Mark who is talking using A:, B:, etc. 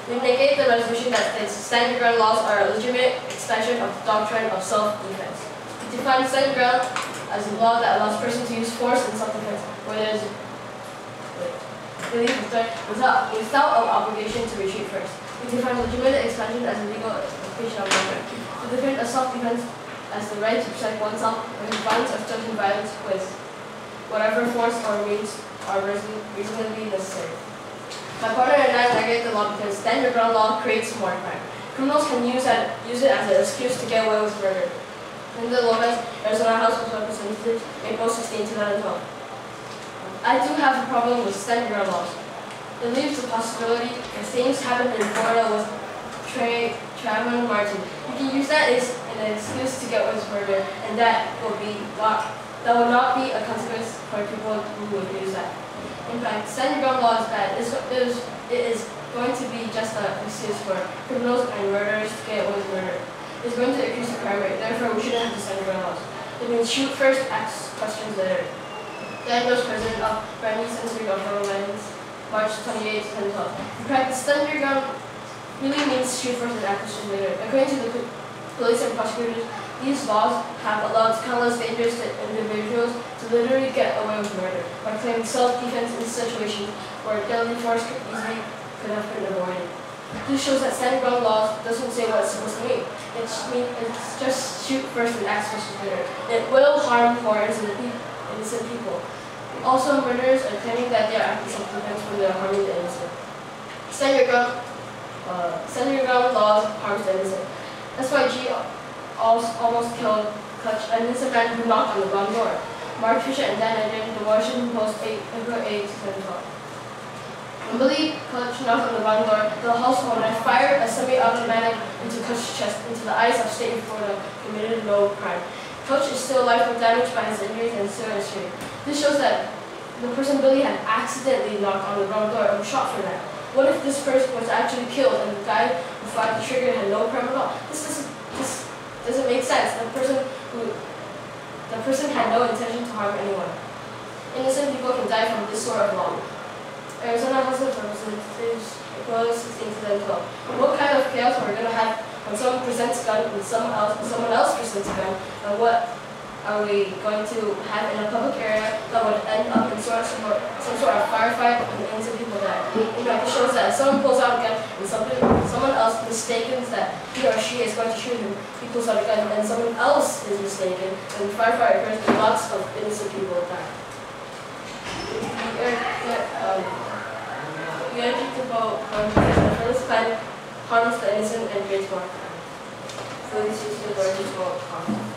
A: We negate the resolution that states stand your ground laws are a legitimate expansion of the doctrine of self-defense. We define stand your ground as a law that allows persons to use force in self-defense where there is belief without an obligation to retreat first. We define legitimate expansion as a legal application of doctrine. We define a self-defense as the right to protect oneself against violence or threatened violence with whatever force or means are reasonably necessary. My partner and I negate the law because stand your ground law creates more crime. Criminals can use it as an excuse to get away with murder. In the Lopez, Arizona House of Representatives, April 16, 2012. I do have a problem with stand your ground laws. It leaves the possibility that things happened in Florida with Trayvon Martin. You can use that as an excuse to get away with murder, and that will not be a consequence for people who would use that. In fact, stand your ground law is bad. It is going to be just an excuse for criminals and murderers to get away with murder. It's going to increase the crime rate. Therefore, we shouldn't have to stand your ground laws. It means shoot first, ask questions later. Daniels, president of Brandy's Institute of Romance, March 28, 2012. In practice, stand your ground really means shoot first and ask questions later. According to the police and prosecutors, these laws have allowed countless dangerous individuals to literally get away with murder by claiming self-defense in situations where deadly force could have been avoided. This shows that stand your ground laws doesn't say what it's supposed to mean. It's just shoot first and ask questions later. It will harm more innocent people. Also, murderers are claiming that they are acting self-defense when they are harming the innocent. Stand your ground laws harms the innocent. That's why G almost killed Clutch, an innocent man who knocked on the wrong door. Mark Fisher and Dan Edgen, The Washington Post, April 8, 2012. When Billy Clutch knocked on the wrong door, the house owner fired a semi-automatic into Clutch's chest. Into the eyes of state of Florida, committed no crime. Clutch is still alive but damaged by his injuries and still in street. This shows that the person Billy had accidentally knocked on the wrong door and was shot for that. What if this person was actually killed and the guy who fired the trigger had no crime at all? This doesn't make sense. The person had no intention to harm anyone. Innocent people can die from this sort of law. Arizona House of Representatives, April 16, 2012. What kind of chaos are we going to have when someone presents a gun and someone else presents a gun? And what are we going to have in a public area that would end up in some sort of firefight and innocent people die? In fact, it shows that if someone pulls out a gun and someone else mistakes that he or she is going to shoot him, he pulls out a gun and someone else is mistaken, and the firefight occurs and lots of innocent people die. We urge you to vote for this plan harms the innocent and creates more crime. So this is the urge to vote.